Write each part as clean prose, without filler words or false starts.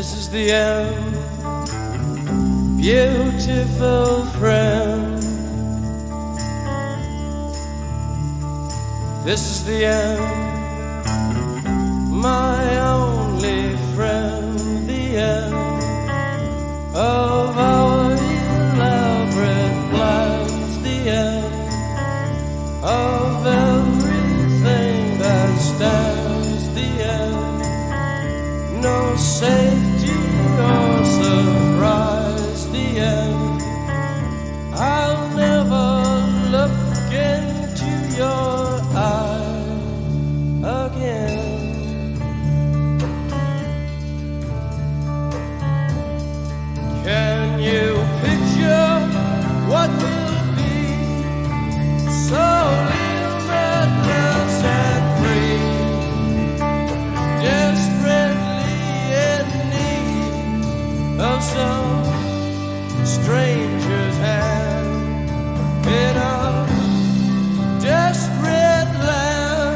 This is the end, beautiful friend. This is the end, my only friend. The end of our elaborate plans. The end of everything that stands. The end, no safety or surprise. The end, I'll never look into your eyes again. Can you picture what will be? So limitless and free, desperately in need of some stranger's hand in a desperate land.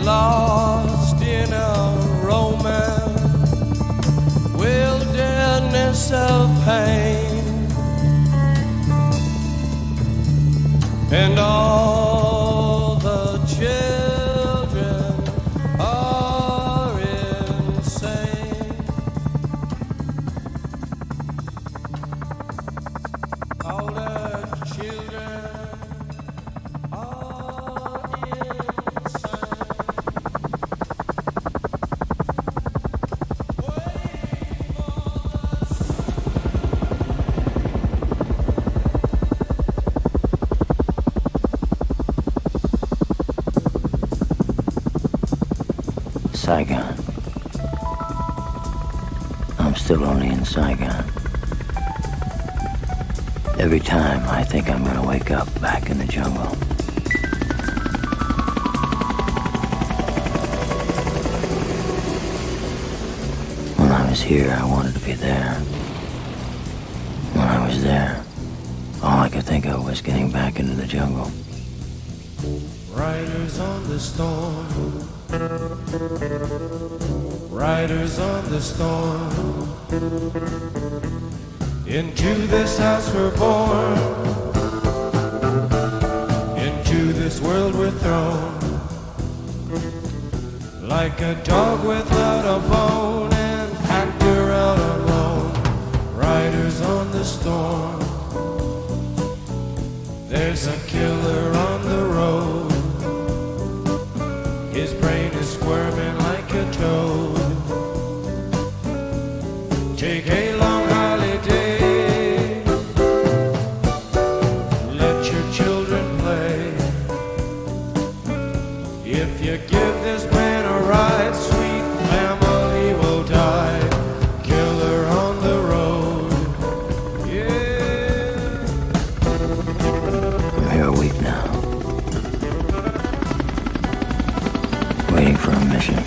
Lost in a romance, wilderness of pain, and all the children are insane. All the children are insane. Saigon. I'm still only in Saigon. Every time I think I'm gonna wake up back in the jungle. When I was here, I wanted to be there. When I was there, all I could think of was getting back into the jungle. Riders on the storm, riders on the storm. Into this house we're born, into this world we're thrown, like a dog without a bone, an actor out alone. Riders on the storm, there's a killer on the road. His brain is squirming like a toad. Take a long holiday, let your children play. If you give this man a ride, sweet family will die. Killer on the road, yeah. I'm here a week now, waiting for a mission.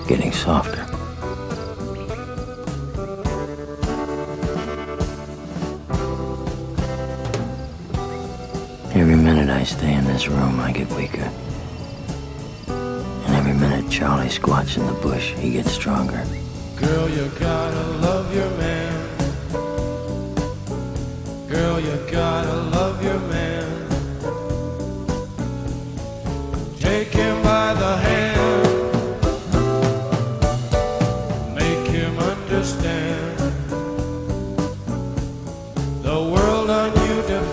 Getting softer. Every minute I stay in this room, I get weaker. And every minute Charlie squats in the bush, he gets stronger. Girl, you gotta love your man. Girl, you gotta love your man. Take him by the hand, make him understand. The world on you depends.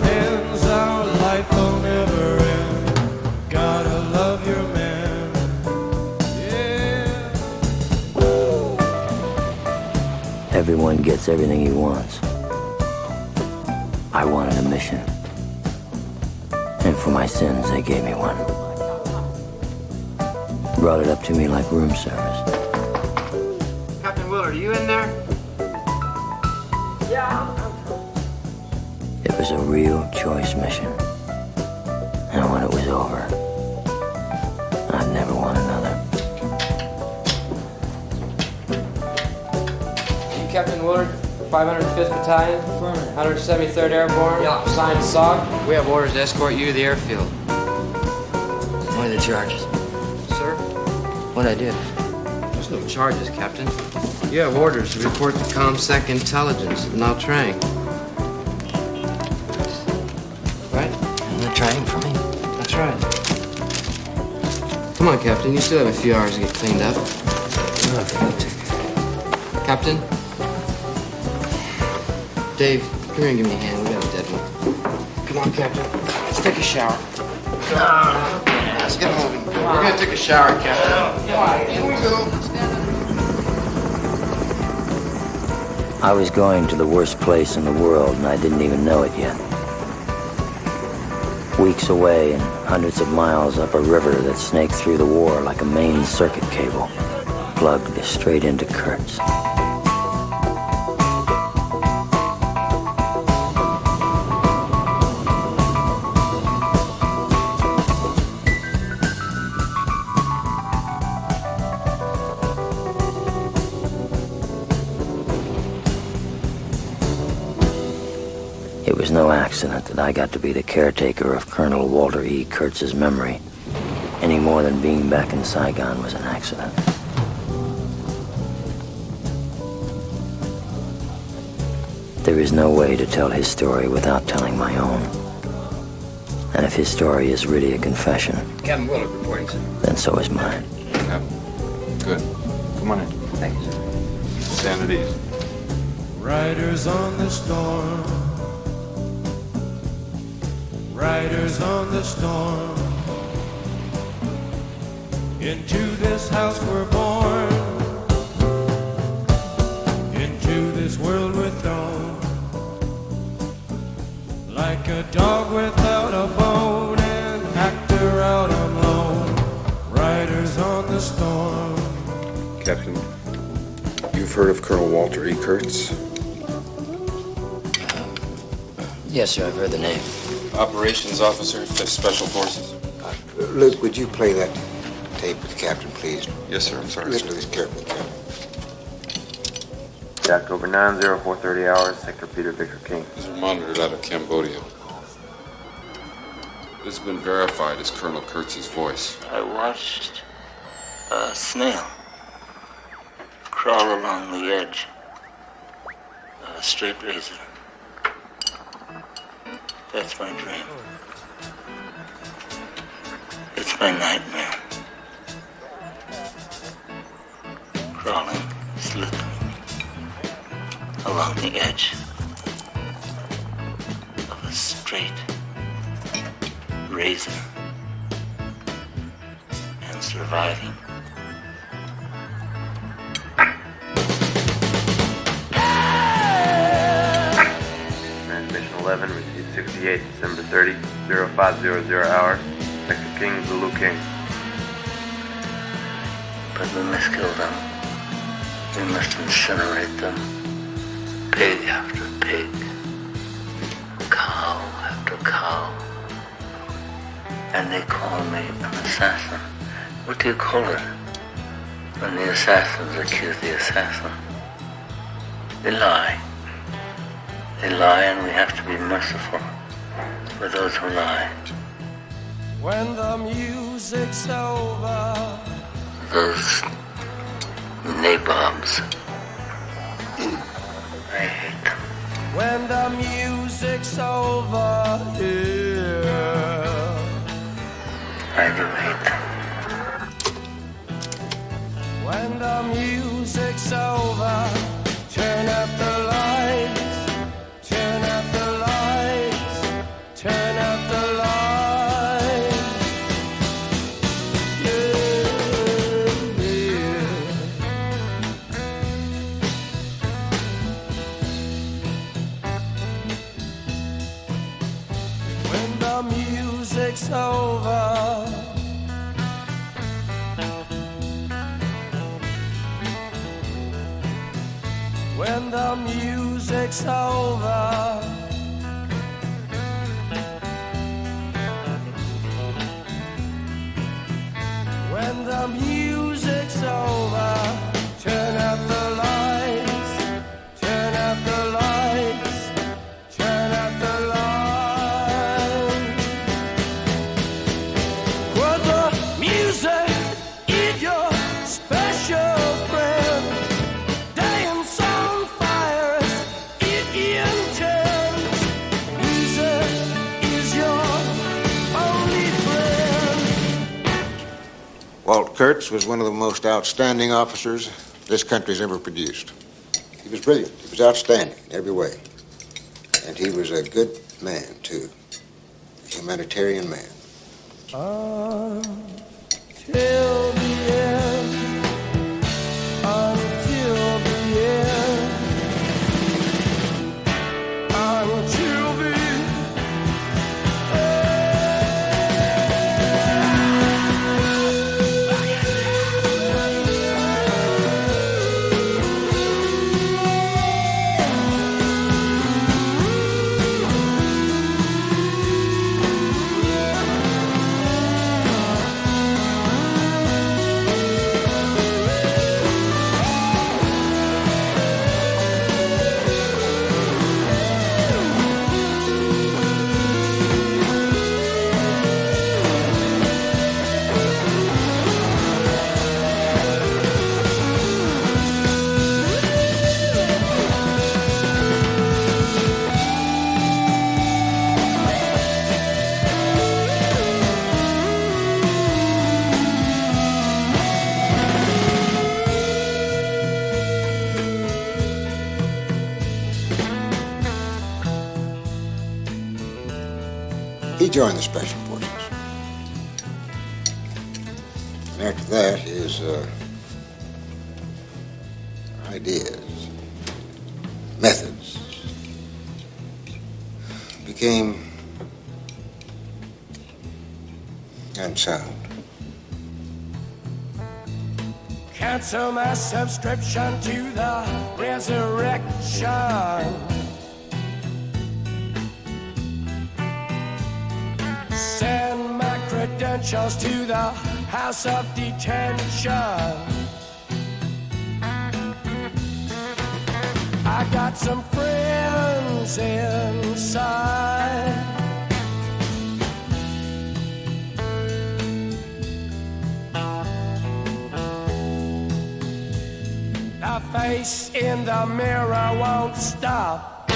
everyone gets everything he wants. I wanted a mission. And for my sins, they gave me one. Brought it up to me like room service. Captain Willard, are you in there? It was a real choice mission. And when it was over, I'd never want another. You Captain Willard, 505th Battalion, 173rd Airborne, signed SOG. We have orders to escort you to the airfield. What are the charges? Sir? What'd I do? There's no charges, Captain. You have orders to report to ComSec Intelligence in Nha Trang. Right? They're trying for me. That's right. Come on, Captain. You still have a few hours to get cleaned up. Captain? Dave, come here and give me a hand. We got a dead one. Come on, Captain. Let's take a shower. Let's get moving. We're gonna take a shower, Captain. Come on, here we go. I was going to the worst place in the world, and I didn't even know it yet. Weeks away and hundreds of miles up a river that snaked through the war like a main circuit cable, plugged straight into Kurtz. It was no accident that I got to be the caretaker of Colonel Walter E. Kurtz's memory, any more than being back in Saigon was an accident. There is no way to tell his story without telling my own. And if his story is really a confession, Captain Willard reporting, sir. then so is mine. Yeah. Good. Come on in. Thank you, sir. Stand at ease. Riders on the storm. Riders on the storm. Into this house we're born. Into this world we're thrown. Like a dog without a bone, an actor out on loan. Riders on the storm. Captain, you've heard of Colonel Walter E. Kurtz? Yes, sir, I've heard the name. Operations Officer, 5th Special Forces. Luke, would you play that tape with the captain, please? Yes, sir. I'm sorry, Listen sir. to this carefully, Captain. October 9, 0430 hours, Sector Peter Victor King. These are monitored out of Cambodia. This has been verified as Colonel Kurtz's voice. I watched a snail crawl along the edge of a straight razor. That's my dream. It's my nightmare. Crawling, slithering along the edge of a straight razor and surviving. Transmission 11, received 68, December 30, 0500 hours, Sector King, Zulu King. But we must kill them. We must incinerate them. Pig after pig. Cow after cow. And they call me an assassin. What do you call it when the assassins accuse the assassin? They lie. They lie, and we have to be merciful for those who lie. When the music's over. Those nabobs. I hate them. When the music's over here. I do hate them. When the music's over, turn up the lights, turn up the lights, turn up the lights. Yeah, yeah. over. When the music's over, when the music's over, turn out the lights, turn out the lights, turn out the lights. Well, the music is your special friend. Dance on fires, it intends. Music is your only friend. Walt Kurtz was one of the most outstanding officers this country's ever produced. He was brilliant. He was outstanding in every way. And he was a good man, too. A humanitarian man. Till the end, until the end, until the He joined the Special Forces. And after that, his ideas, methods, became unsound. cancel my subscription to the resurrection. Send my credentials to the house of detention. I got some friends inside. The face in the mirror won't stop.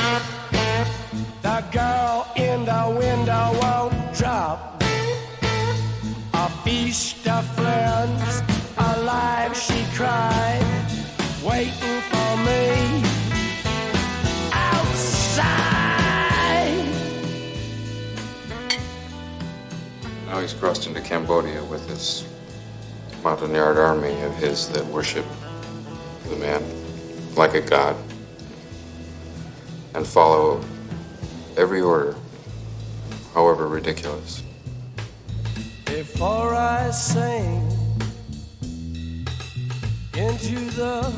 The girl in the window won't drop. A feast of friends, alive she cried, waiting for me outside. Now he's crossed into Cambodia with this Montagnard army of his that worship the man like a god and follow every order, however ridiculous. Before I sing into the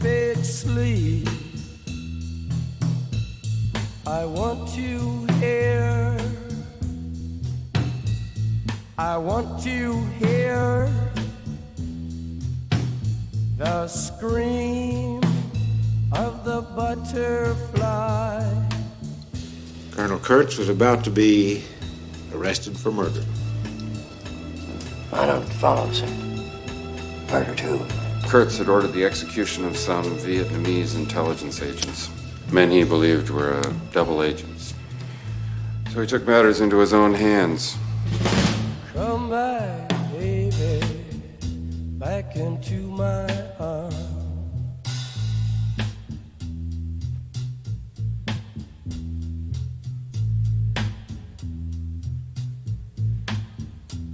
big sleep, I want to hear the scream of the butterfly. Colonel Kurtz was about to be arrested for murder. I don't follow, sir. Murder, too. Kurtz had ordered the execution of some Vietnamese intelligence agents, men he believed were double agents. So he took matters into his own hands. Come back, baby, back into my arms.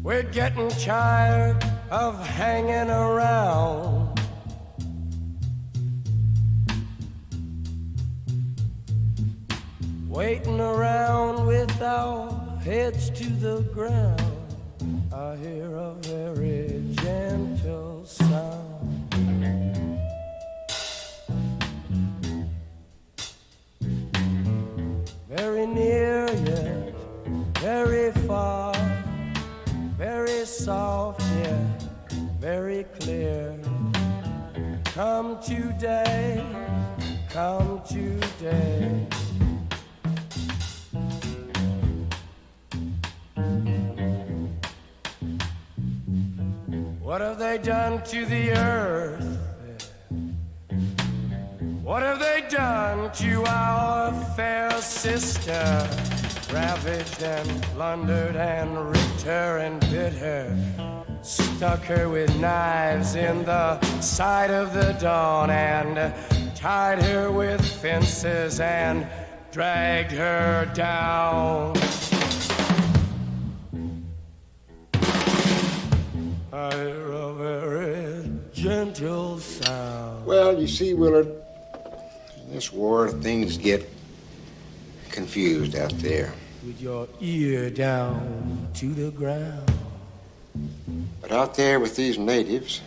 We're getting tired of hanging around. Waiting around with our heads to the ground. very soft, yeah, very clear. Come today, come today. What have they done to the earth? What have they done to our fair sister? Ravaged and plundered and ripped her and bit her, stuck her with knives in the side of the dawn, and tied her with fences and dragged her down. I hear a very gentle sound. Well, you see, Willard, in this war, things get confused out there. With your ear down to the ground. But out there with these natives,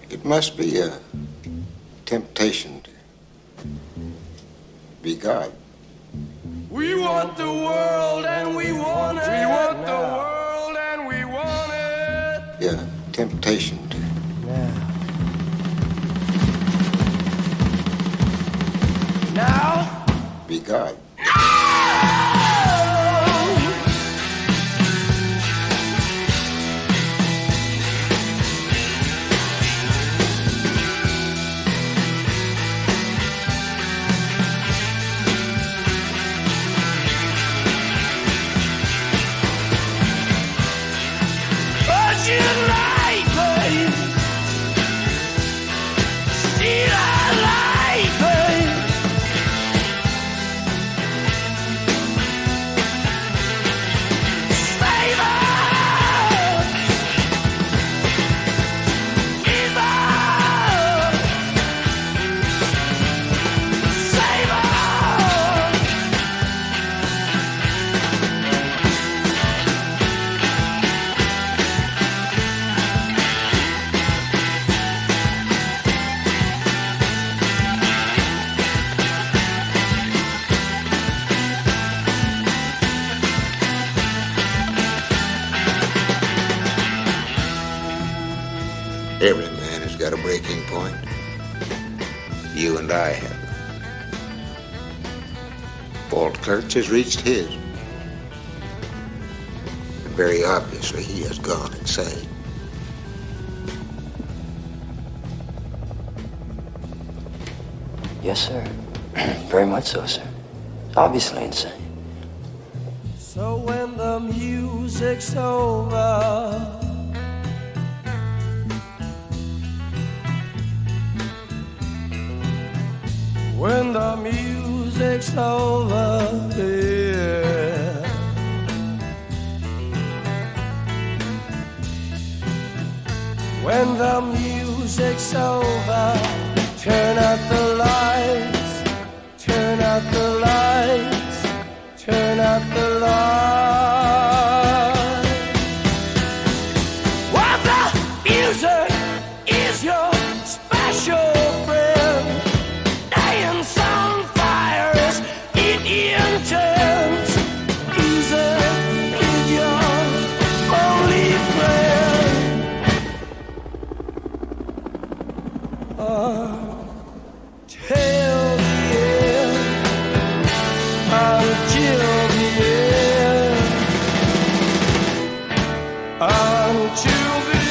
it must be a temptation to be God. We want the world and we want it. We want the world and we want it. Yeah, temptation to Now, be God. Every man has got a breaking point. You and I have. Walt Kurtz has reached his. And very obviously, he has gone insane. Yes, sir. Very much so, sir. Obviously insane. so when the music's over, when the music's over, yeah. When the music's over, turn out the lights, turn out the lights, turn out the lights. While the music is your special friend, dance on fire is intense. Music is your only friend. Till the end, until the end, until the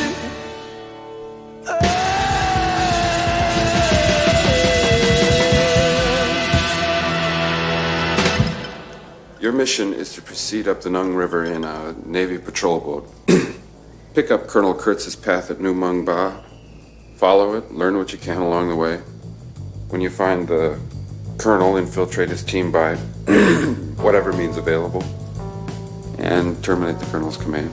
Your mission is to proceed up the Nung River in a Navy patrol boat. Pick up Colonel Kurtz's path at New Mung Ba. Follow it, learn what you can along the way. When you find the colonel, infiltrate his team by whatever means available, and terminate the colonel's command.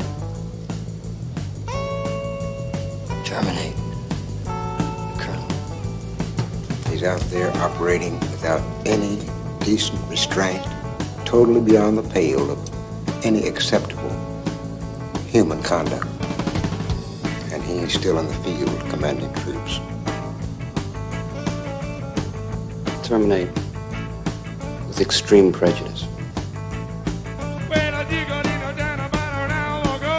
Terminate. Colonel. He's out there operating without any decent restraint, totally beyond the pale of any acceptable human conduct. And he's still in the field commanding troops. Terminate with extreme prejudice. Well, I dig a down about an hour ago.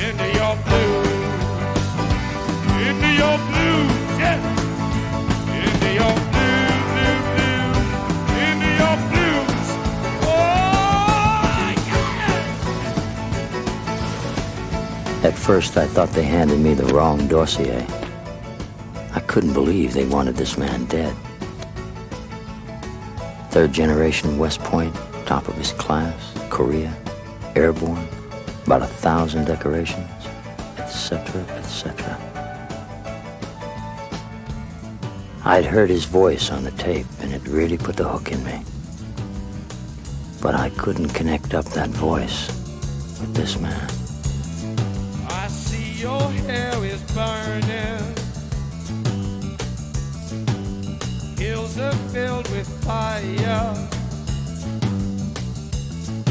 into your blues, into your blues, yeah, into your blues, blues, blues, into your blues. Oh, yeah. At first, I thought they handed me the wrong dossier. I couldn't believe they wanted this man dead. Third generation West Point, top of his class, Korea, airborne, about 1,000 decorations, etc., etc. I'd heard his voice on the tape, and it really put the hook in me. But I couldn't connect up that voice with this man. I see your hair is burning. Hills are filled with fire.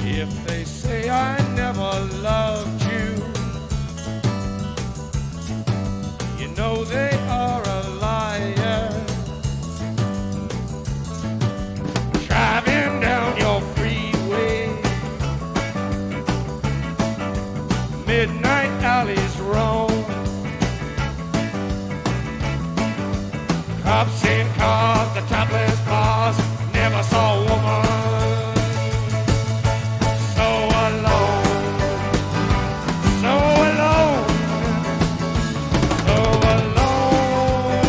If they say I never loved you, you know they are a liar. Driving down your freeway, midnight alleys roam. Cops in cars, the topless bars, never saw a woman so alone, so alone, so alone,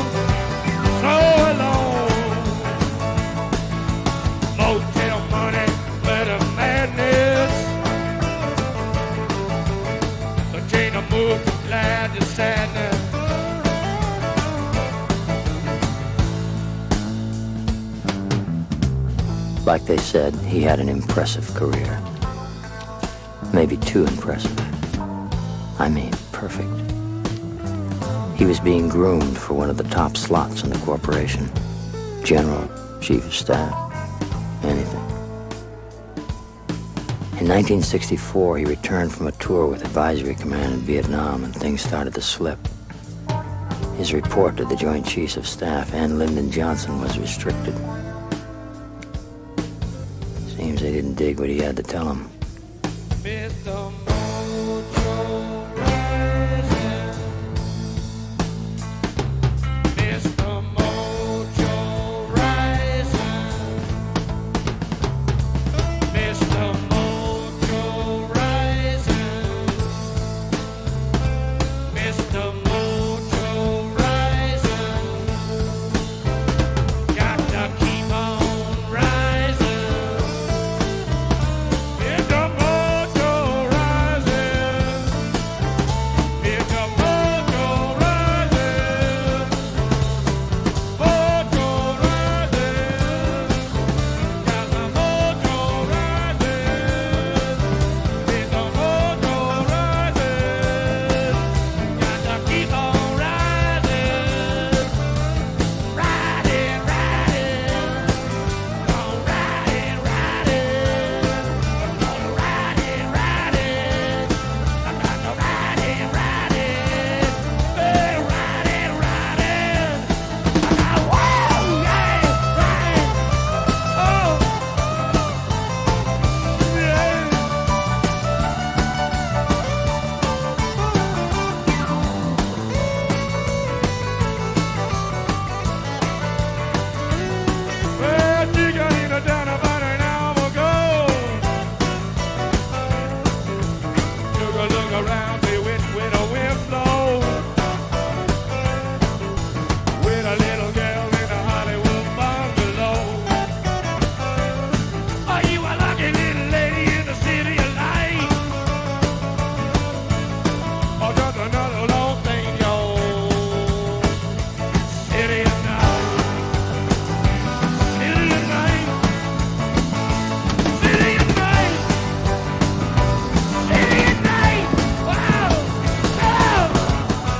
so alone. Motel money, glitter madness. So Jane moved from glad to sadness. Like they said, he had an impressive career. Maybe too impressive. I mean, perfect. He was being groomed for one of the top slots in the corporation. General, chief of staff, anything. In 1964, he returned from a tour with Advisory Command in Vietnam, and things started to slip. His report to the Joint Chiefs of Staff and Lyndon Johnson was restricted. Seems they didn't dig what he had to tell them. Mr. Mojo Rising, Mr. Mojo Rising, Mr. Mojo Rising, Mr. Mojo Rising, got to keep on rising.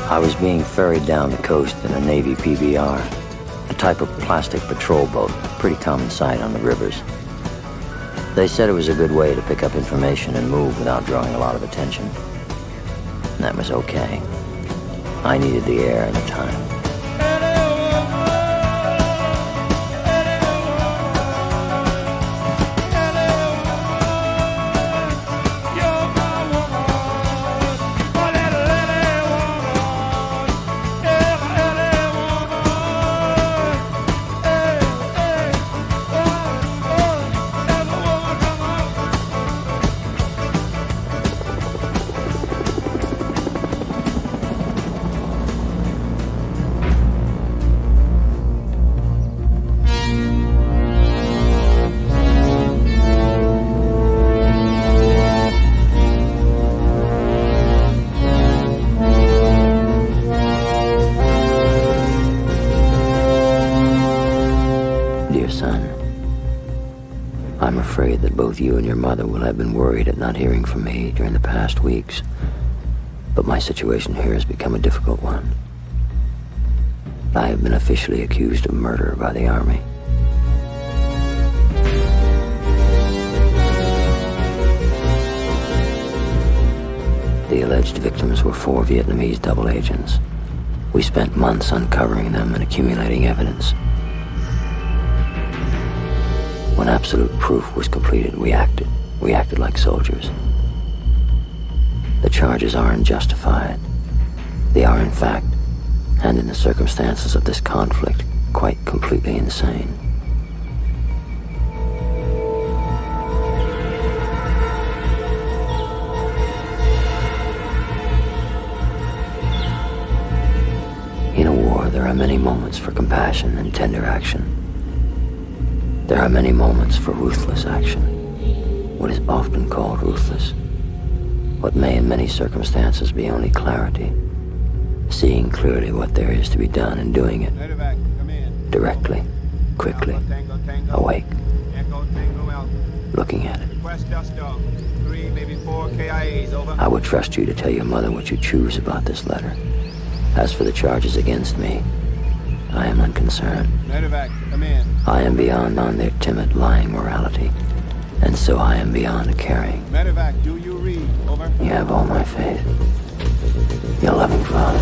I was being ferried down the coast in a Navy PBR, a type of plastic patrol boat, pretty common sight on the rivers. They said it was a good way to pick up information and move without drawing a lot of attention. And that was okay. I needed the air and the time. You're my woman. afraid that both you and your mother will have been worried at not hearing from me during the past weeks. But my situation here has become a difficult one. I have been officially accused of murder by the Army. The alleged victims were 4 Vietnamese double agents. We spent months uncovering them and accumulating evidence. When absolute proof was completed, we acted. We acted like soldiers. The charges are unjustified. They are, in fact, and in the circumstances of this conflict, quite completely insane. In a war, there are many moments for compassion and tender action. There are many moments for ruthless action, what is often called ruthless. What may in many circumstances be only clarity, seeing clearly what there is to be done and doing it directly, quickly, awake, looking at it. I would trust you to tell your mother what you choose about this letter. As for the charges against me, I am unconcerned. I am beyond on their timid, lying morality, and so I am beyond a caring. Medevac, do you read? Over. You have all my faith. Your loving father.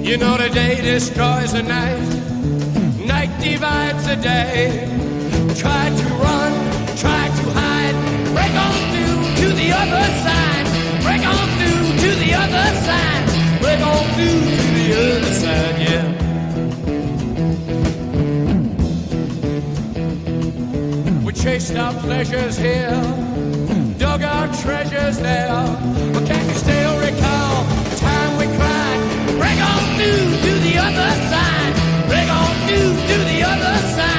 You know the day destroys the night, night divides the day. Try to run, try to hide, break on through to the other side, break on through to the other side, break on through to the other side, yeah. We chased our pleasures here, dug our treasures there, but can you still recall the time we cried? Break on through to the other side, break on through to the other side.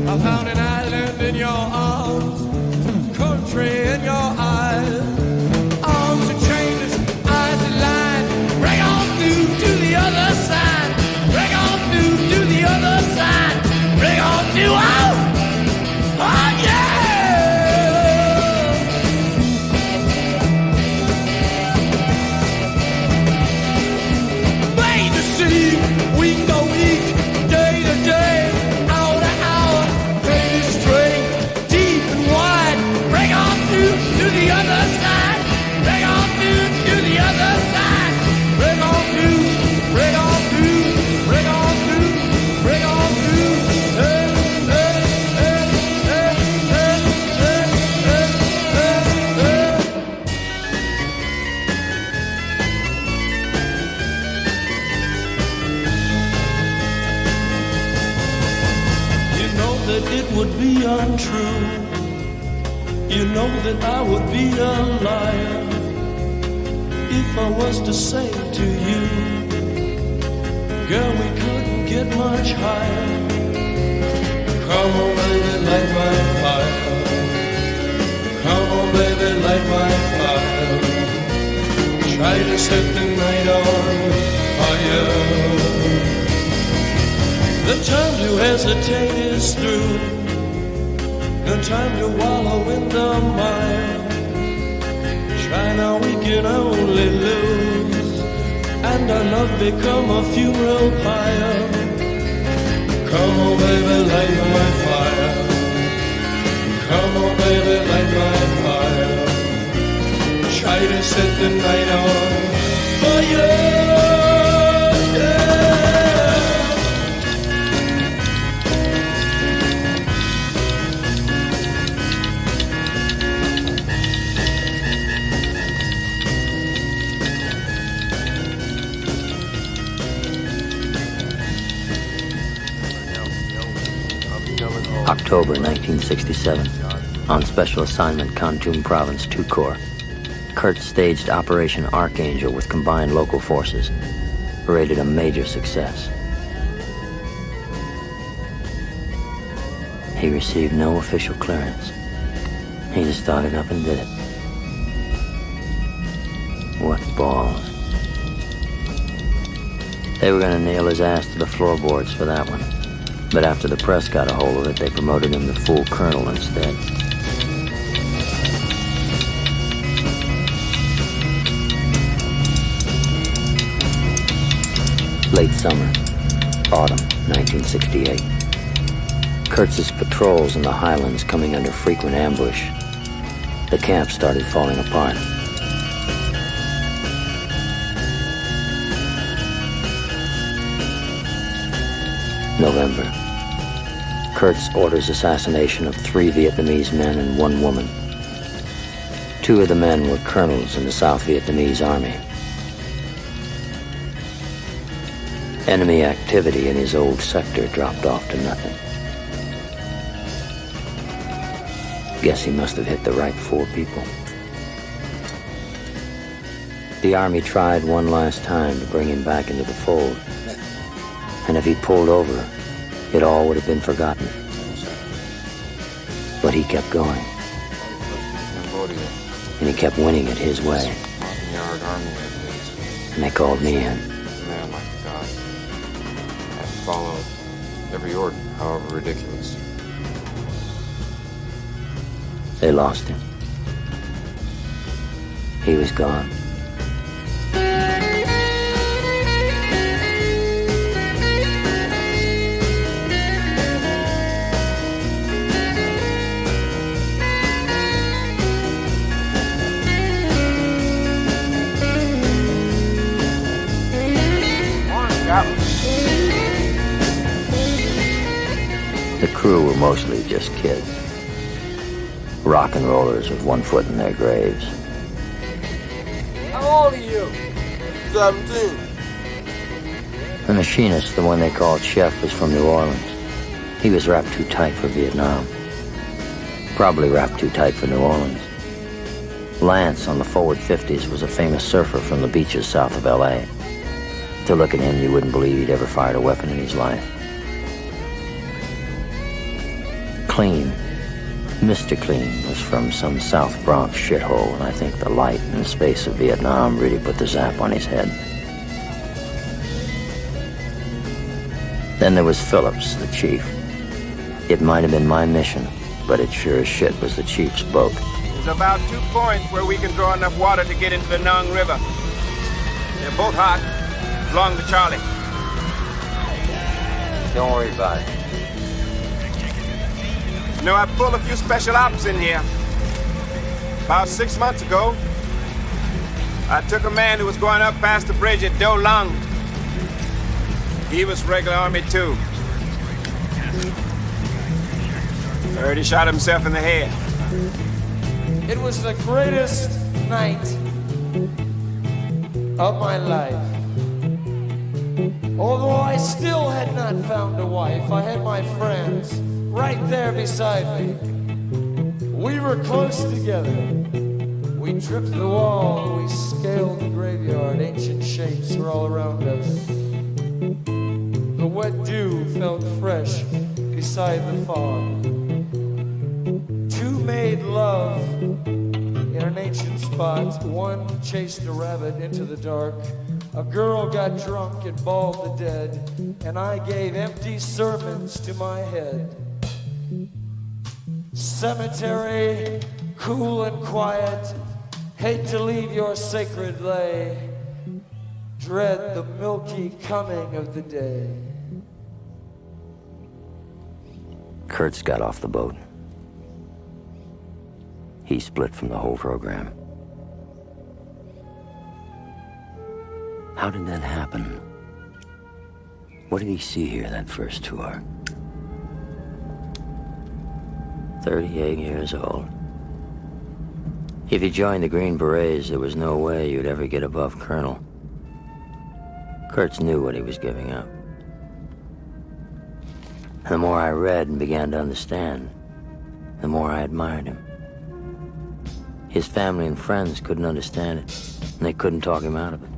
I found an island in your arms, country in your eyes, arms are chainless, eyes are lined. Break on through to the other side, break on through to the other side, break on through, oh yeah! Made to see, week to week, day to day, hour to hour, day straight, deep and wide. Break on through to the other side, break on through to the other side, break on through, break on through, break on through, break on through. Hey, hey, hey, hey, hey, hey, hey, hey, hey. You know that it would be untrue. You know that I would be a liar if I was to say to you, girl, we couldn't get much higher. Come on, baby, light my fire. Come on, baby, light my fire. Try to set the night on fire. The time to hesitate is through. No time to wallow in the mire. Try now, we can only lose, and our love become a funeral pyre. Come on, baby, light my fire. Come on, baby, light my fire. Try to set the night October 1967. On special assignment, Kontum Province 2 Corps. Kurtz staged Operation Archangel with combined local forces. Rated a major success. He received no official clearance. He just started up and did it. What balls. They were going to nail his ass to the floorboards for that one. But after the press got a hold of it, they promoted him to full colonel instead. Late summer, autumn, 1968. Kurtz's patrols in the highlands coming under frequent ambush. The camp started falling apart. November. Kurtz orders assassination of 3 Vietnamese men and 1 woman. 2 of the men were colonels in the South Vietnamese Army. Enemy activity in his old sector dropped off to nothing. Guess he must have hit the right 4 people. The Army tried one last time to bring him back into the fold. And if he pulled over, it all would have been forgotten. But he kept going. And he kept winning it his way. And they called me in. Man like God. And followed every order, however ridiculous. They lost him. He was gone. The crew were mostly just kids. Rock and rollers with 1 foot in their graves. How old are you? 17. The machinist, the one they called Chef, was from New Orleans. He was wrapped too tight for Vietnam. Probably wrapped too tight for New Orleans. Lance, on the forward 50s, was a famous surfer from the beaches south of L.A. To look at him, you wouldn't believe he'd ever fired a weapon in his life. Clean, Mr. Clean, was from some South Bronx shithole, and I think the light and space of Vietnam really put the zap on his head. Then there was Phillips, the chief. It might have been my mission, but it sure as shit was the chief's boat. There's about 2 points where we can draw enough water to get into the Nung River. They're both hot, along to Charlie. Don't worry about it. You know, I pulled a few special ops in here. About 6 months ago, I took a man who was going up past the bridge at Do Long. He was regular Army too. Heard he shot himself in the head. It was the greatest night of my life. Although I still had not found a wife, I had my friends right there beside me. We were close together. We tripped the wall, we scaled the graveyard. Ancient shapes were all around us. The wet dew felt fresh beside the fog. 2 made love in an ancient spot. 1 chased a rabbit into the dark. A girl got drunk and bawled the dead, and I gave empty sermons to my head. Cemetery, cool and quiet, hate to leave your sacred lay, dread the milky coming of the day. Kurtz got off the boat. He split from the whole program. How did that happen? What did he see here that first tour? 38 years old. If you joined the Green Berets, there was no way you'd ever get above colonel. Kurtz knew what he was giving up. The more I read and began to understand, the more I admired him. His family and friends couldn't understand it, and they couldn't talk him out of it.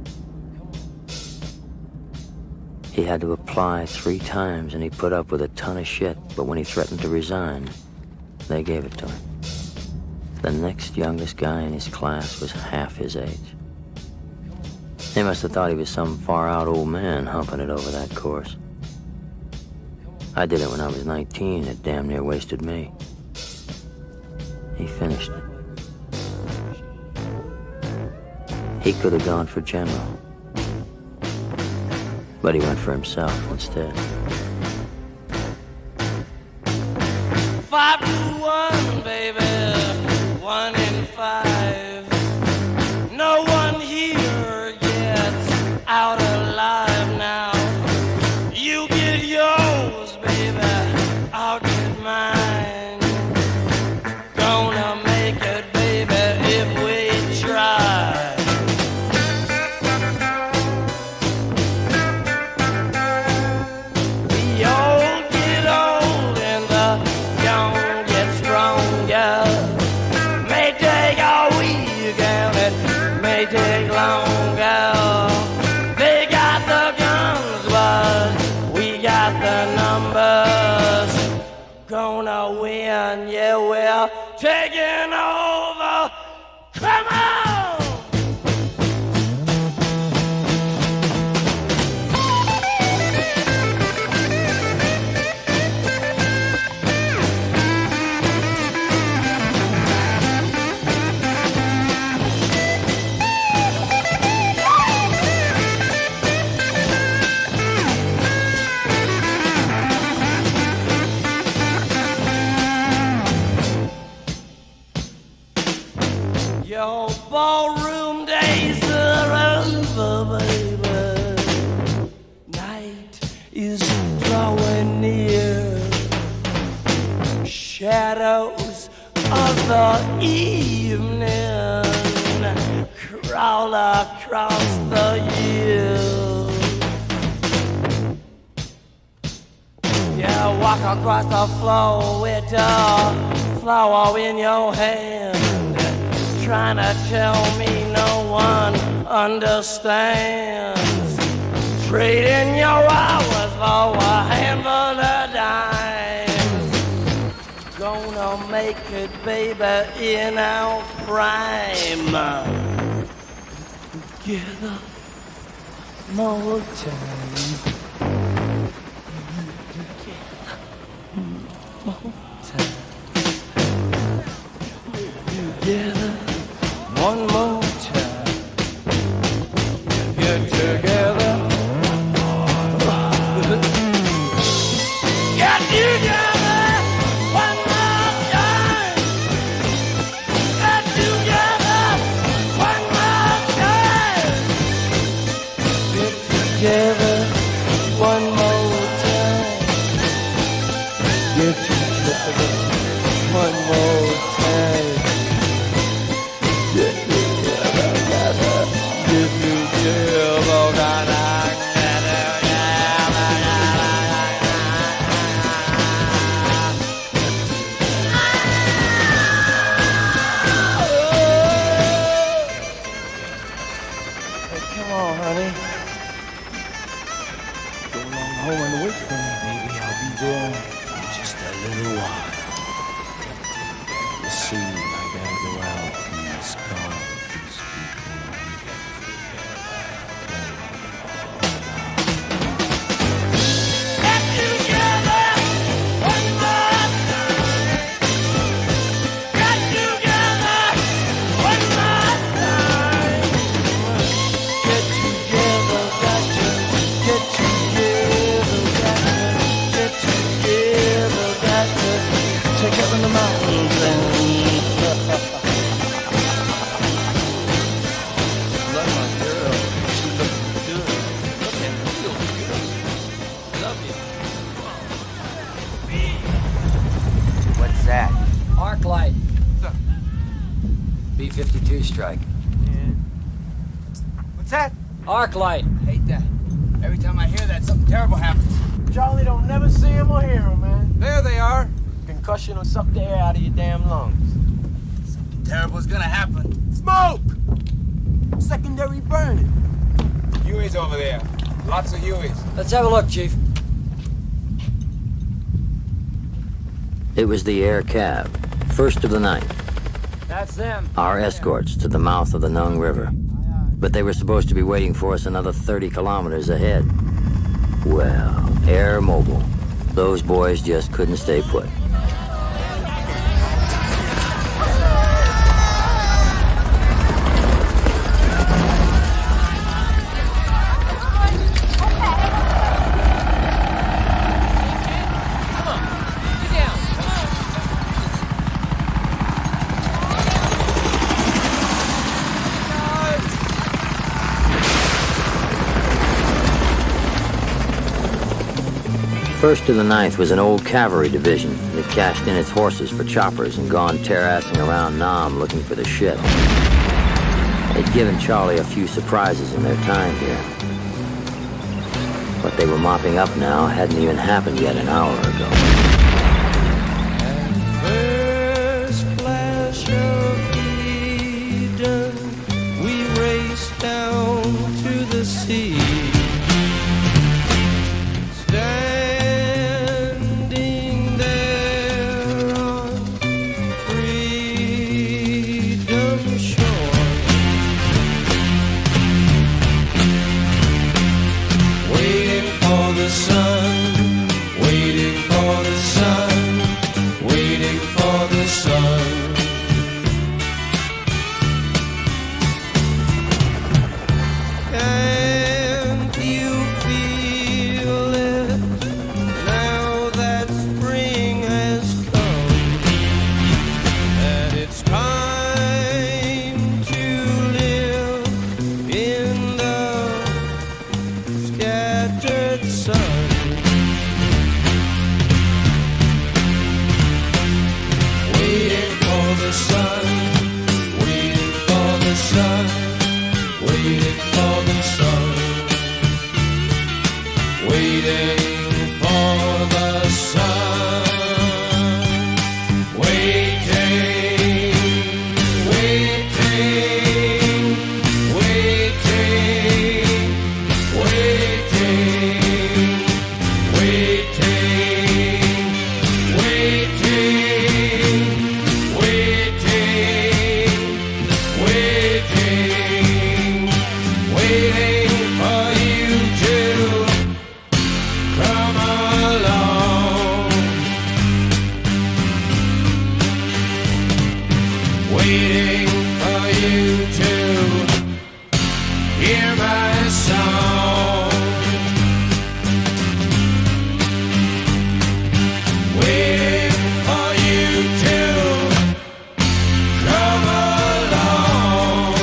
He had to apply 3 times, and he put up with a ton of shit, but when he threatened to resign, they gave it to him. The next youngest guy in his class was half his age. They must have thought he was some far-out old man humping it over that course. I did it when I was 19. It damn near wasted me. He finished it. He could have gone for general, but he went for himself instead. 5 to 1, baby, 1 in 5. No one here gets out alive now. You get yours, baby, I'll get mine. Gonna make it, baby, if we try. The old get old and the young get stronger. May take a week and it may take longer. They got the guns, but we got the numbers. Gonna win, yeah, we're taking over. Come on! Your ballroom days are over, baby. Night is drawing near. Shadows of the evening crawl across the years. Yeah, walk across the floor with a flower in your hand. Trying to tell me no one understands. Trading your hours for a handful of dimes. Gonna make it, baby, in our prime. Together, more time. Together, one more time. Get together. Get together one more time. Get together one more time. Get together one more time. Get together one more time. Come on, honey. Go along home and wait for me, baby. I'll be there in just a little while. You see, I gotta go out in this car with these people. Get together one more time. Get together one more time. Get together, got to get together, got to get together, got to take up in the mountains and love my girl. She looks good. Look at her, feel good. Love you. What's that? Arc light. B-52 strike. What's that? Arc light. Hate that. Every time I hear that, something terrible happens. Charlie don't never see him more hearing, man. There they are. Concussion will suck the air out of your damn lungs. Something terrible's gonna happen. Smoke! Secondary burning. Huey's over there. Lots of Hueys. Let's have a look, Chief. It was the air cab, first of the night, That's them. our escorts to the mouth of the Nung River. But they were supposed to be waiting for us another 30 kilometers ahead. Well, Air Mobile. Those boys just couldn't stay put. First to the Ninth was an old cavalry division that cashed in its horses for choppers and gone terrassing around Nam looking for the ship. They'd given Charlie a few surprises in their time here. What they were mopping up now hadn't even happened yet an hour ago. First flash of Eden, we raced down to the sea. Standing there on freedom shore, waiting for the sun, waiting for the sun, waiting for the sun. Can't you feel it now that spring has come? That it's time to live in the scattered sun. Waiting for the sun, waiting for the sun, waiting for the sun, waiting for the sun, waiting, waiting, waiting, waiting, waiting, waiting, waiting, waiting for you to come along. Waiting for you to hear my song. Waiting for you to come along.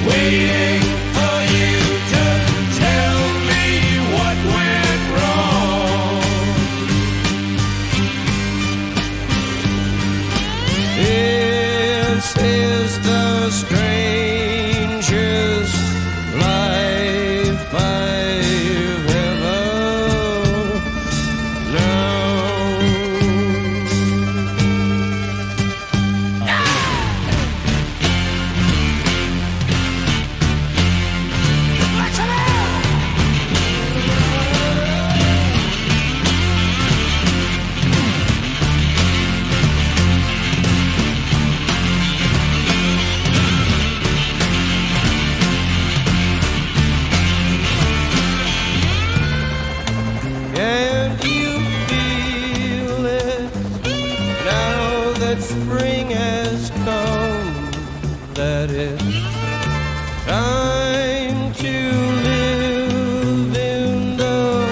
Waiting for you to tell me what went wrong. This is the strangest life I've ever known. Can't you feel it now that spring has come? That it's time to live in the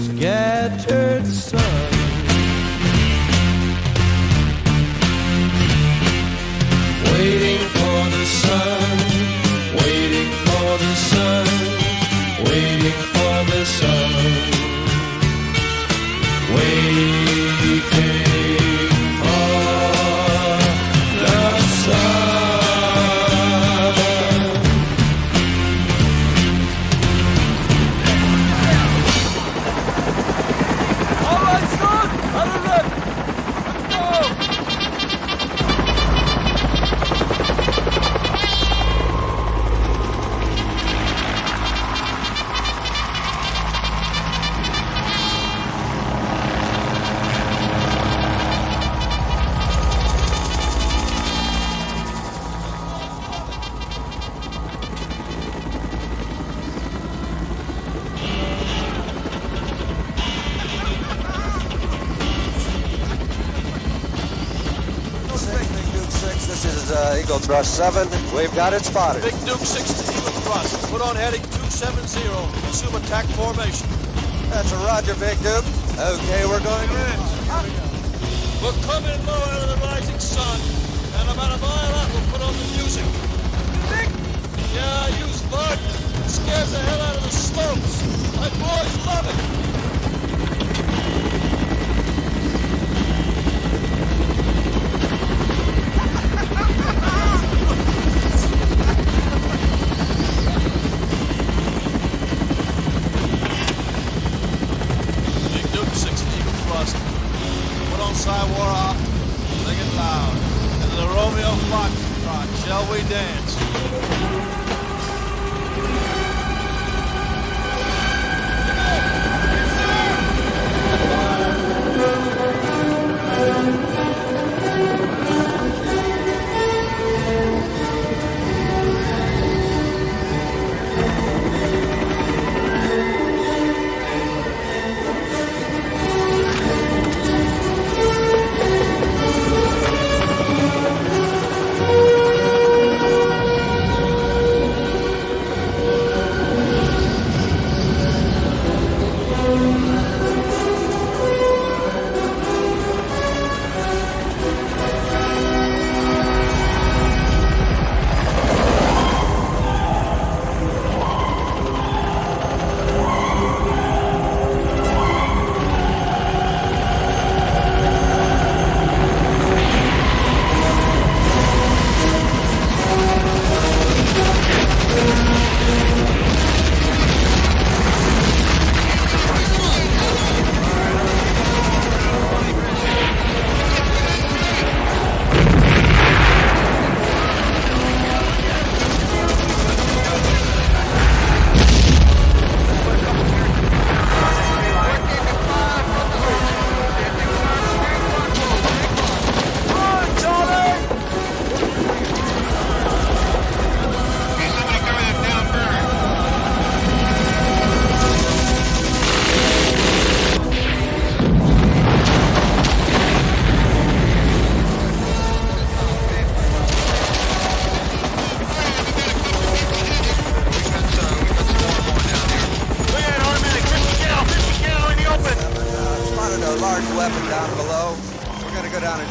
scattered sun. Waiting for the sun, waiting for the sun, waiting for the sun, waiting for the sun. Eagle Thrust 7, we've got it spotted. Big Duke 60, Eagle Thrust. Put on heading 270. Assume attack formation. That's a roger, Big Duke. Okay, we're going red. We'll come in low out of the rising sun. And about a mile out, we'll put on the music. Yeah, use Bud. It scares the hell out of the slopes. My boys love it. Big Duke 60 Eagle Thrust. Put on Cywar off. Sing it loud. And the Romeo Foxtrot. Shall we dance?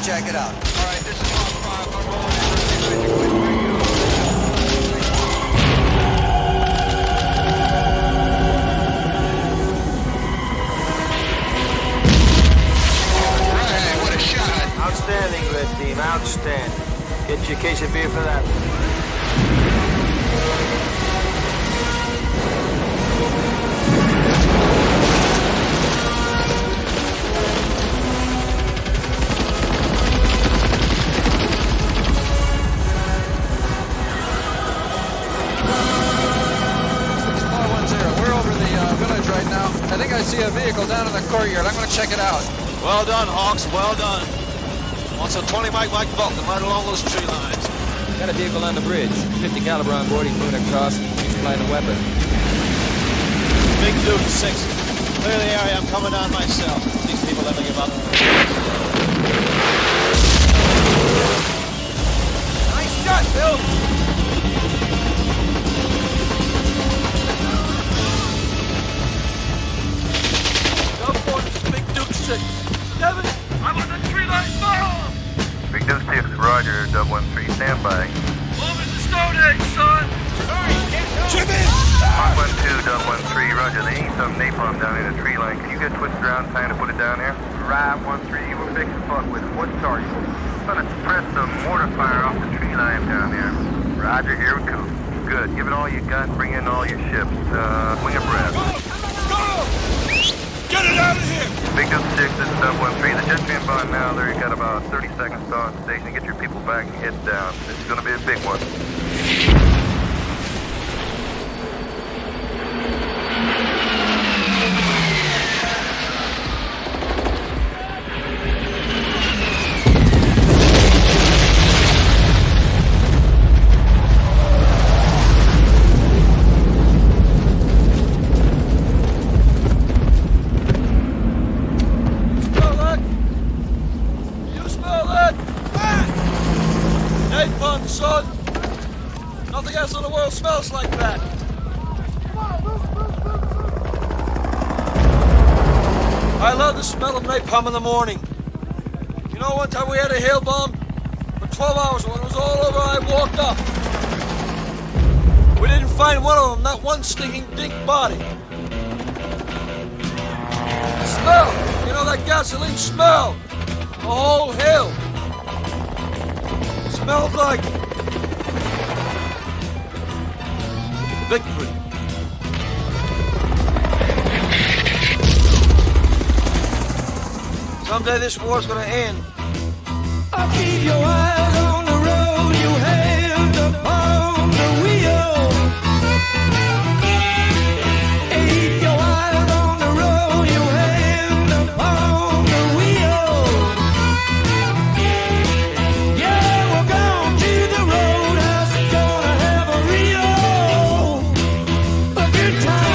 Check it out. All right, this is Mark 5. Right, what a shot. Outstanding, Red Team, outstanding. Get you a case of beer for that. I think I see a vehicle down in the courtyard. I'm going to check it out. Well done, Hawks. Well done. Want some 20 Mike Vulcan right along those tree lines. Got a vehicle on the bridge. 50 caliber on board. He's moving across. He's flying a weapon. Big Duke 6. Clear the area. I'm coming down myself. These people never give up. Nice shot, Bill. Devin, I'm on the tree line now! Big Duke 6, roger, Dub 13, stand by. Moving to Stone Age, son! Jimmy! Mark 12, Dub 13, roger, they need some napalm down in the tree line. Can you get twisted around trying to put it down here? Right, 13, we're fixing to fuck with it. What's target? Gonna suppress some mortar fire off the tree line down there. Roger, here we go. Good, give it all you got, bring in all your ships. Wing abreast. Go! Get it out of here! Big Duke 6, this is Dub 13. The jet's inbound now. There, you got about 30 seconds to on station. Get your people back and head down. This is going to be a big one. Son! I love the smell of napalm in the morning. You know, one time we had a hail bomb for 12 hours. When it was all over, I walked up. We didn't find one of them, not one stinking dink body. The smell, you know, that gasoline smell. The whole hill. Smells like victory. Someday this war's gonna end. I'll keep your eyes on the road, your hand upon the wheel. Keep your eyes on the road, your hand upon the wheel. Yeah, we're going to the roadhouse, gonna have a good time.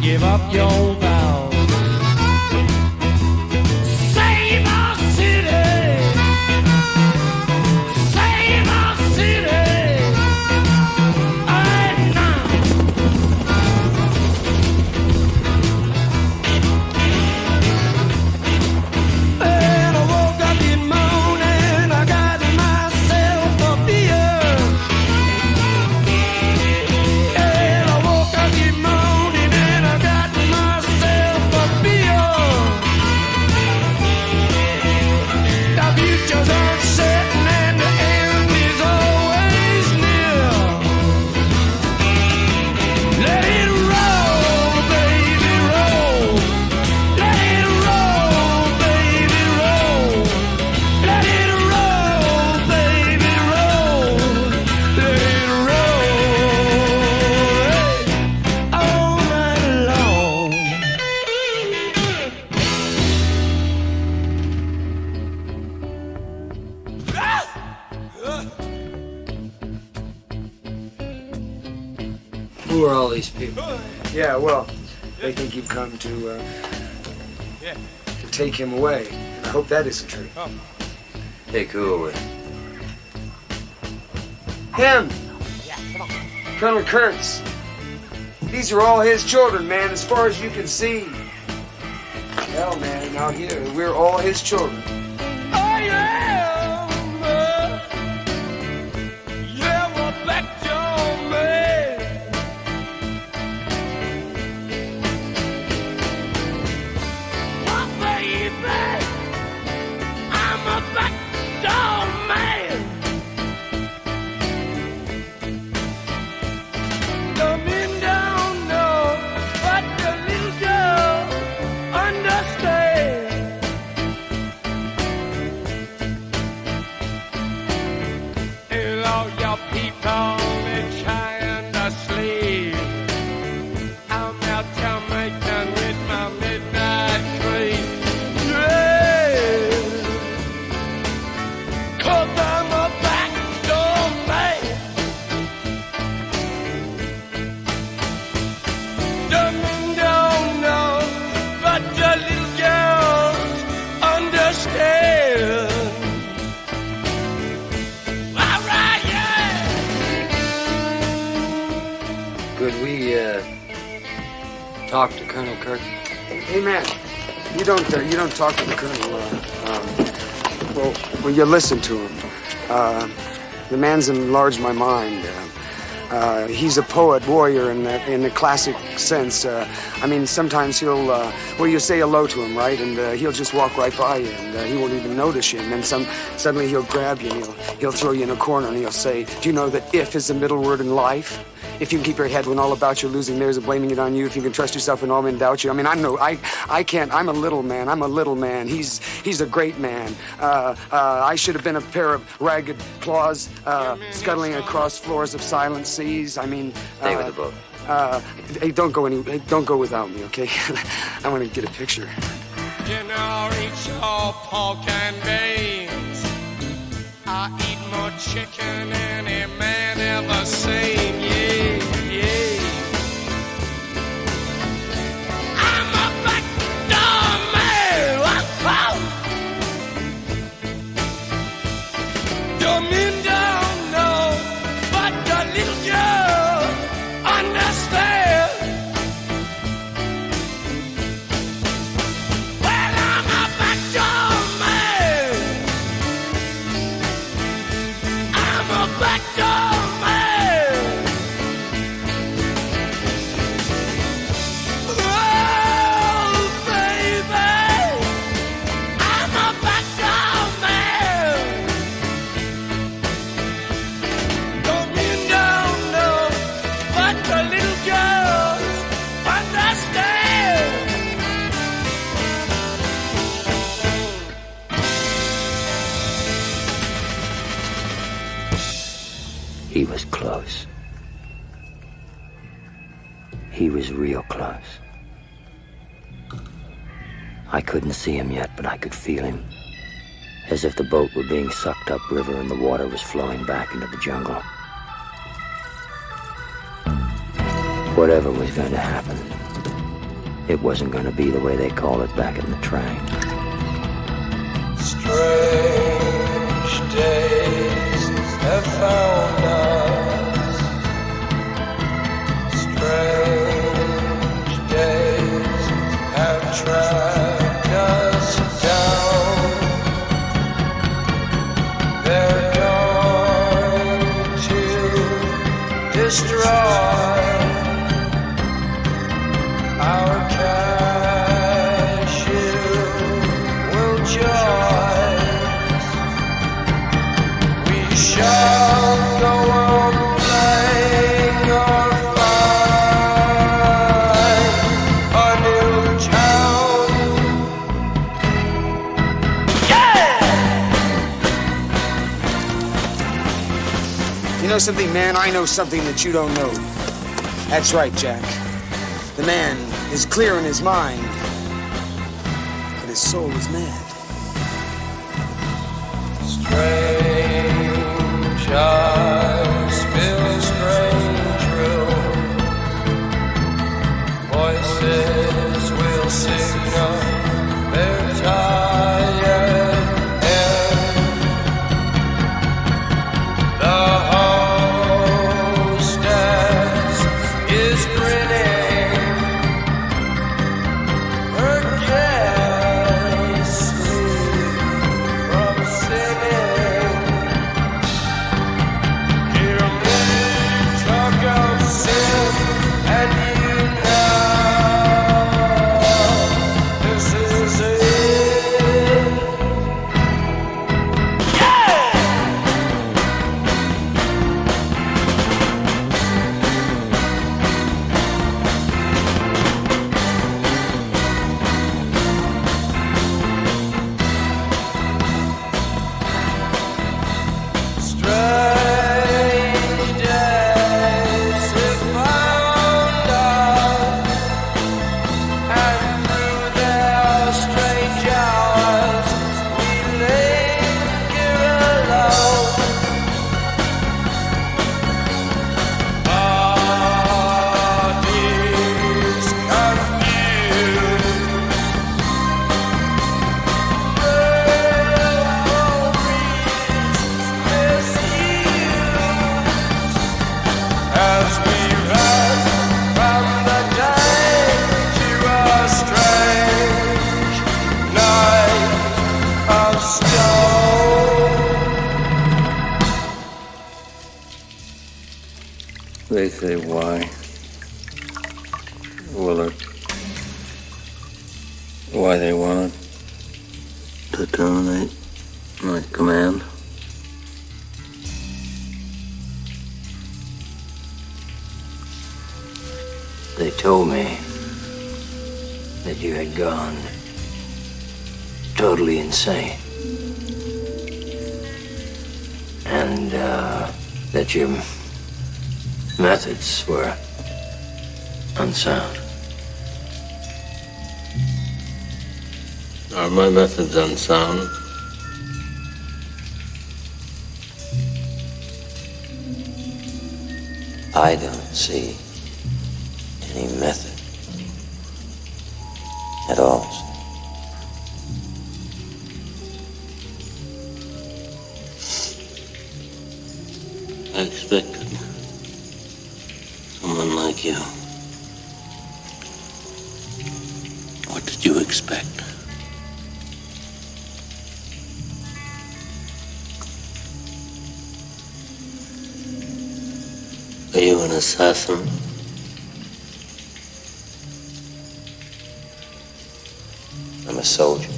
Give up your vows. Save our city. Save our city. Right now. And I woke up in morning, I got myself a beer. And I woke up in morning and I got myself a beer. The future's uncertain and the end is always near. Let it roll, baby, roll. Let it roll, baby, roll. Let it roll, baby, roll. Let it roll all night long. Who are all these people? Yeah, well, they think you've come to take him away. I hope that isn't true. Take who away? Him! Colonel Kurtz. These are all his children, man, as far as you can see. Hell, man, out here, we're all his children. I am, yeah, we're back, your man. Oh, baby, I'm a back door man. people are trying to sleep. I'm out Jamaican with my midnight creep. Yeah, 'cause I'm a backdoor man. The men don't know, but the little girls understand. All right, yeah. Could we, talk to Colonel Kurtz? Hey, man, you don't talk to the Colonel, well, you listen to him. The man's enlarged my mind. He's a poet, warrior in the classic sense. I mean, sometimes you'll say hello to him, right? And he'll just walk right by you, and he won't even notice you. And then suddenly he'll grab you, and he'll throw you in a corner, and he'll say, do you know that if is the middle word in life? If you can keep your head when all about you're losing theirs and blaming it on you, if you can trust yourself when all men doubt you. I mean, I can't, I'm a little man. He's a great man. I should have been a pair of ragged claws, scuttling across floors of silent seas. I mean... Stay with the boat. Hey, don't go without me, okay? I want to get a picture. You know, eat your pork and beans. I eat more chicken than any man ever seen. Yeah, yeah. I'm a backdoor man. Whoa. The men don't know, but the little girl understand. Well, I'm a backdoor man. I'm a backdoor man. Oh, baby, I'm a backdoor man. The men don't know, but the little girls understand. He was close. He was real close. I couldn't see him yet, but I could feel him. As if the boat were being sucked upriver and the water was flowing back into the jungle. Whatever was going to happen, it wasn't going to be the way they call it back in the train. Strange days have found us. Strange days have tracked us down. They're going to destroy our cash. You will join. We shall go on playing our fight a new town. Yeah! You know something, man? I know something that you don't know. That's right, Jack. The man is clear in his mind, but his soul is mad. Strange eyes fill strange room. Voices will signal their tired end. The hostess is grinning. Her guests They say why. Willard. Why they wanted to terminate my command. They told me that you had gone totally insane. And that your methods were unsound. Are my methods unsound? I don't see any method at all. I expected someone like you. What did you expect? Are you an assassin? I'm a soldier.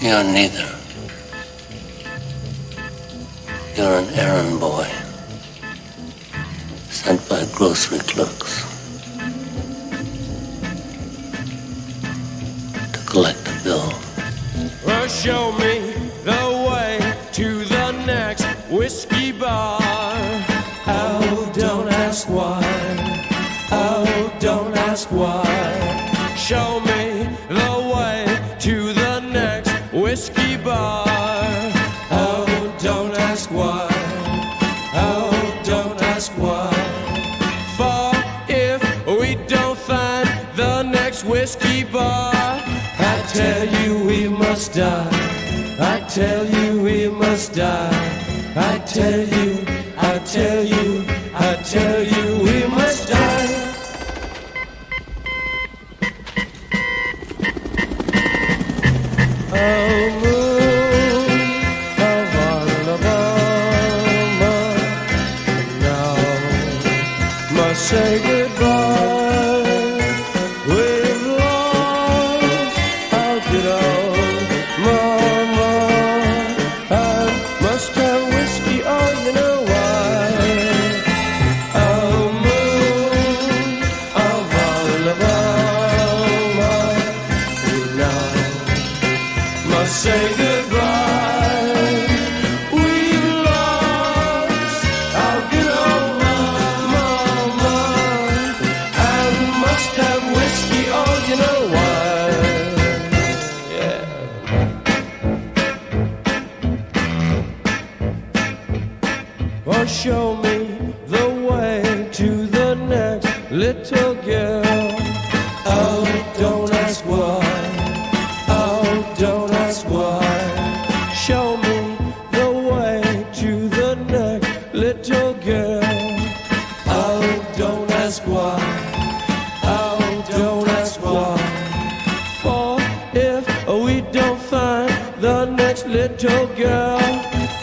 You're neither. You're an errand boy, sent by grocery clerks to collect a bill. Well, show me the way to the next whiskey bar. Oh, don't ask why. Oh, don't ask why. Show me the way to the next whiskey bar. Oh, don't ask why. Oh, don't ask why. For if we don't find the next whiskey bar, I tell you we must die. I tell you we must die. I tell you, I tell you, I tell you we must die. Oh, moon of Alabama, now must say goodbye. We've lost our good old mama. I must have whiskey, oh, you know why. Oh, moon of Alabama, we now must say goodbye. We've lost our good old mama, and must have whiskey, oh, you know why. Yeah. Or show me the way to the next little girl. Oh, don't ask why. Oh, don't ask why. Show me the way to the next little girl. Oh, don't ask why. Oh, don't ask why. For if we don't find the next little girl,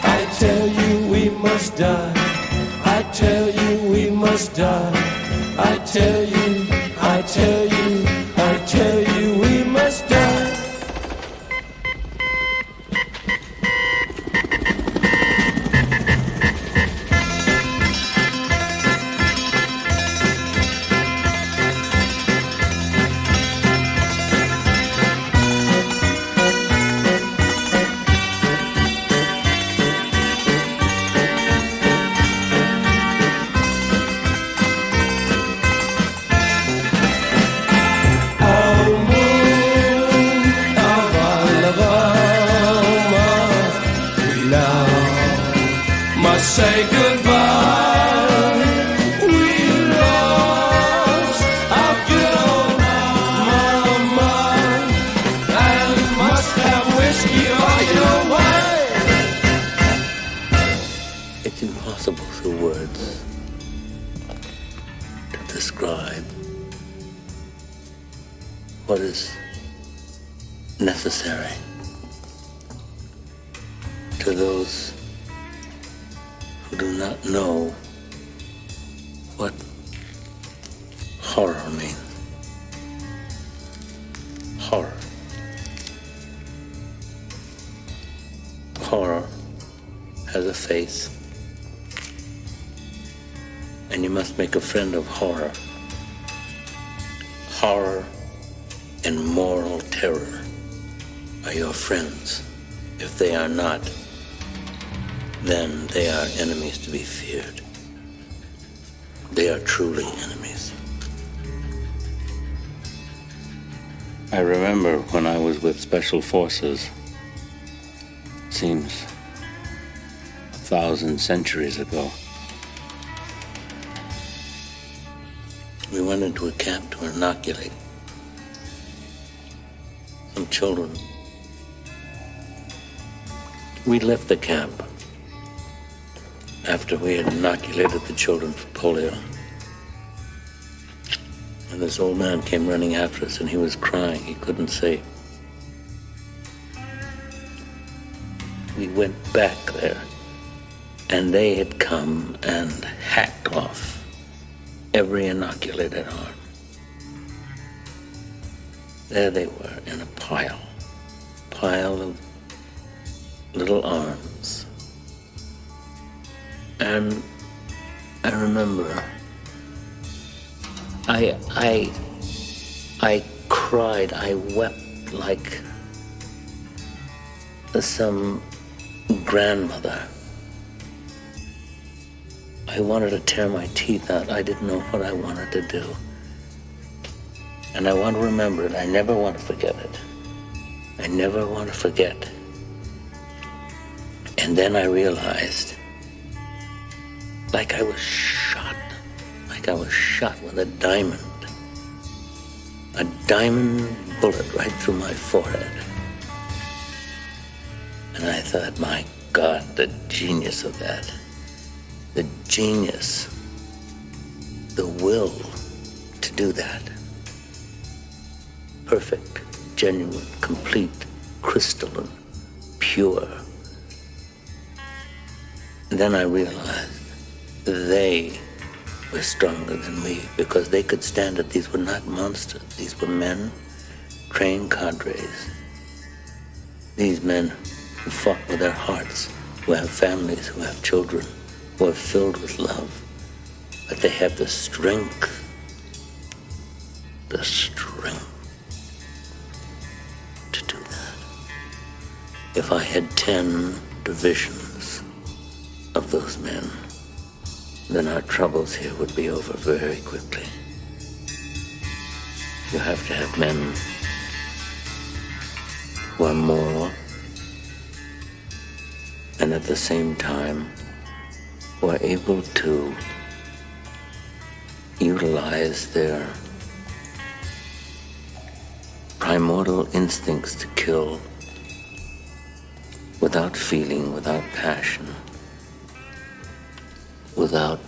I tell you we must die. I tell you we must die. I tell you, I tell you, I tell you we must die. Say goodbye. We lost our good old mama, and must have whiskey, oh, you know why. It's impossible through words to describe what is necessary to those do not know what horror means. Horror. Horror has a face, and you must make a friend of horror. Horror and moral terror are your friends. If they are not, then they are enemies to be feared. They are truly enemies. I remember when I was with Special Forces, seems 1,000 centuries ago. We went into a camp to inoculate some children. We left the camp after we had inoculated the children for polio. And this old man came running after us, and he was crying. He couldn't say. We went back there, and they had come and hacked off every inoculated arm. There they were in a pile of little arms. And I remember I cried, I wept like some grandmother. I wanted to tear my teeth out. I didn't know what I wanted to do. And I want to remember it. I never want to forget it. I never want to forget. And then I realized, like I was shot with a diamond bullet right through my forehead. And I thought, my God, the genius of that. The genius, the will to do that. Perfect, genuine, complete, crystalline, pure. And then I realized they were stronger than me because they could stand it. These were not monsters. These were men, trained cadres. These men who fought with their hearts, who have families, who have children, who are filled with love, but they have the strength to do that. If I had 10 divisions of those men, then our troubles here would be over very quickly. You have to have men who are moral and at the same time who are able to utilize their primordial instincts to kill without feeling, without passion, without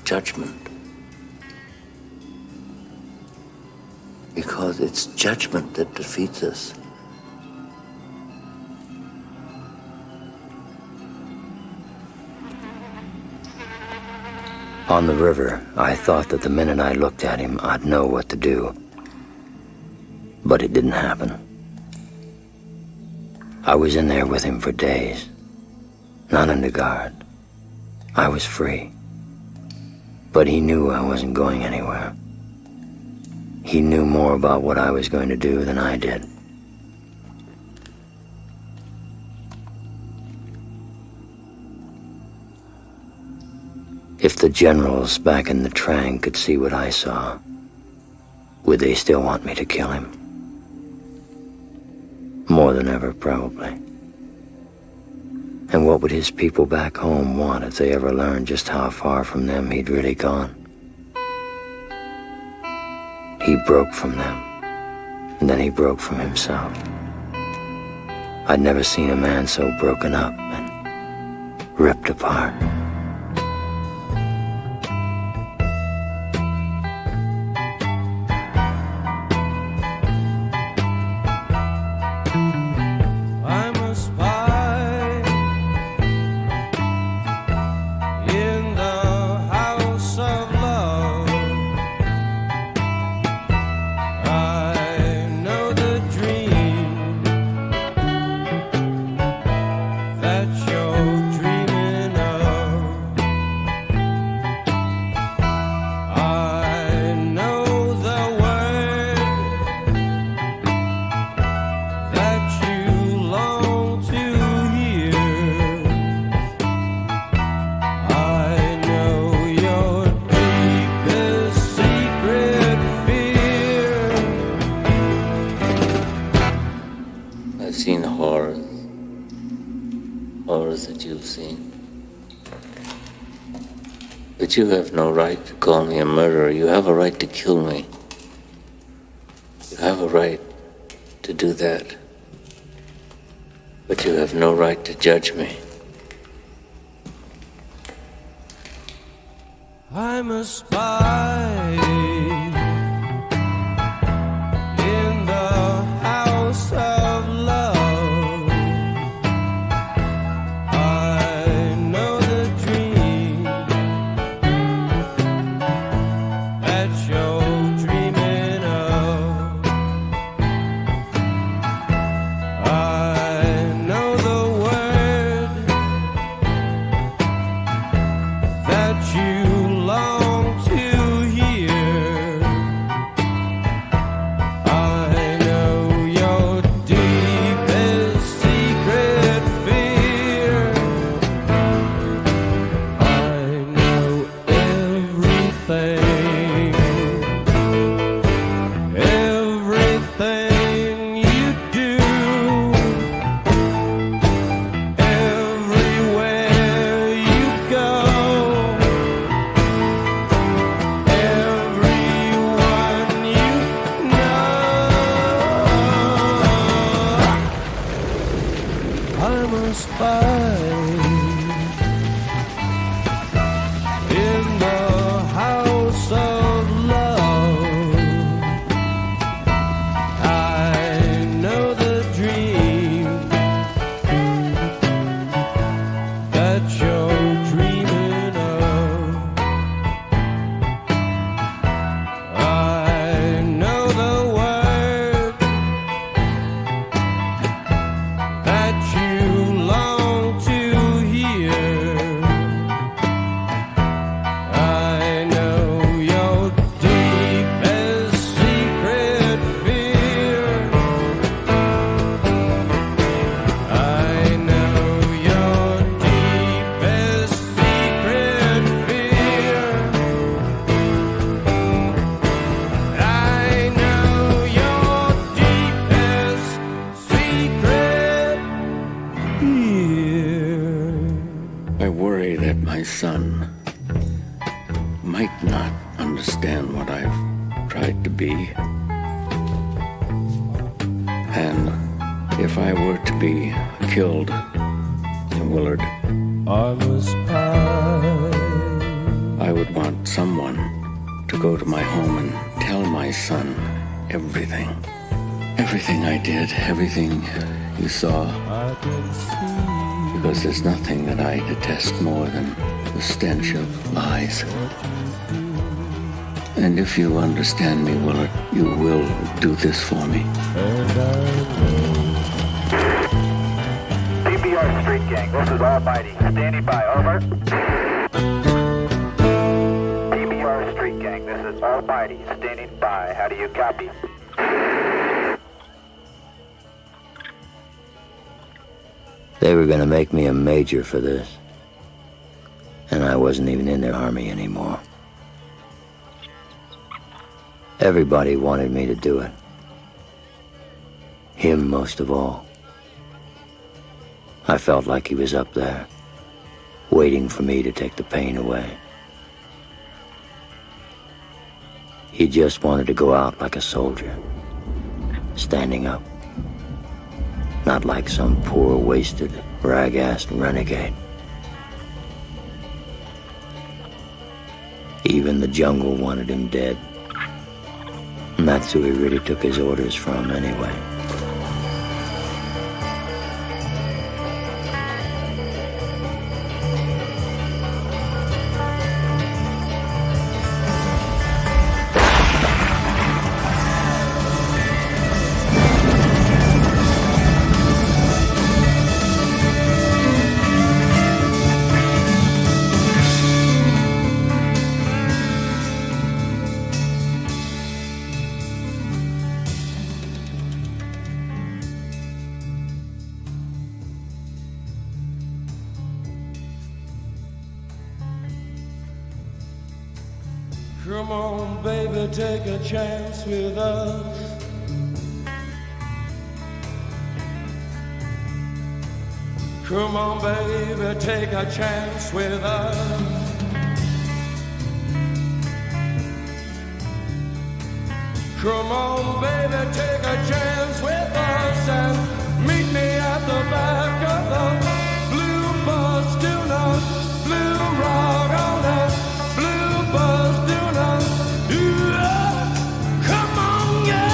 judgment. Because it's judgment that defeats us. On the river, I thought that the minute I looked at him, I'd know what to do. But it didn't happen. I was in there with him for days, not under guard. I was free. But he knew I wasn't going anywhere. He knew more about what I was going to do than I did. If the generals back in the Trang could see what I saw, would they still want me to kill him? More than ever, probably. And what would his people back home want if they ever learned just how far from them he'd really gone? He broke from them, and then he broke from himself. I'd never seen a man so broken up and ripped apart. horrors that you've seen. But you have no right to call me a murderer. You have a right to kill me. You have a right to do that. But you have no right to judge me. I'm a spy in the house of love. I know the dream that you're dreaming of. I know the word that you long to hear. I know your deepest secret fear. I know everything, everything you do, everywhere you go. Everyone you know. I'm a spy in the house of love. I know the dream that you're dreaming of. I know the word that you long to hear. I know your deepest secret fear. I know your deepest secret fear. I know your deepest secret fear. I worry that my son might not understand what I've tried to be. And if I were to be killed, Willard, I'm a spy. I would want someone to go to my home and tell my son everything. Everything I did, everything you saw. I can see Because there's nothing that I detest more than the stench of lies. And if you understand me, Willard, you will do this for me. PBR Street Gang, this is Almighty. Standing by, over. PBR Street Gang, this is Almighty. Standing by. How do you copy? They were going to make me a major for this. And I wasn't even in their army anymore. Everybody wanted me to do it. Him most of all. I felt like he was up there, waiting for me to take the pain away. He just wanted to go out like a soldier, standing up. Not like some poor, wasted, rag-assed renegade. Even the jungle wanted him dead. And that's who he really took his orders from anyway. Come on, baby, take a chance with us. Come on, baby, take a chance with us. Come on, baby, take a chance with us and meet me at the back of the blue bus. Do not blue rock on that blue bus. Do not. Come on, yeah.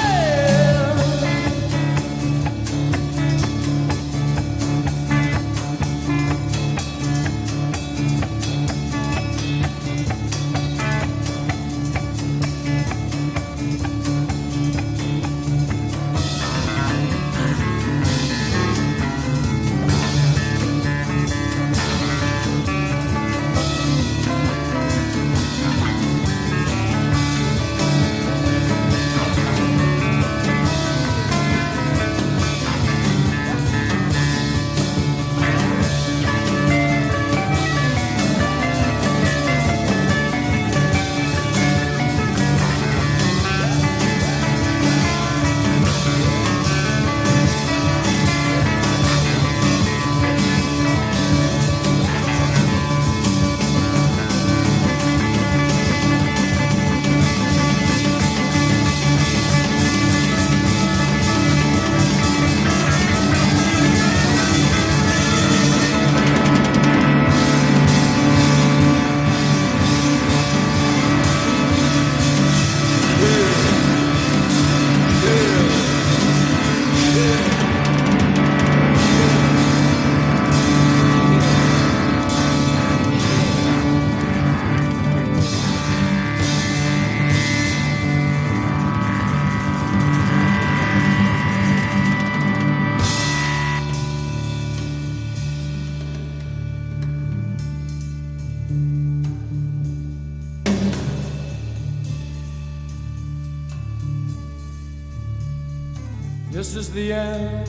This is the end,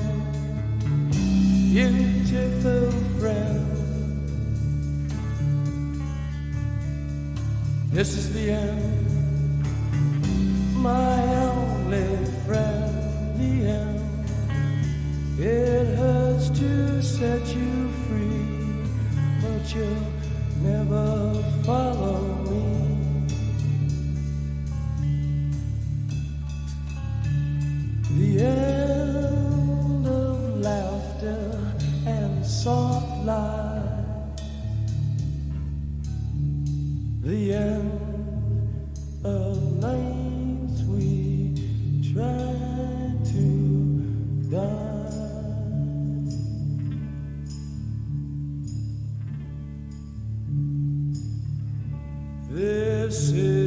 beautiful friend. This is the end, my only friend. The end. It hurts to set you free, but you'll never follow me. The end of laughter and soft lies. The end of nights we tried to die. This is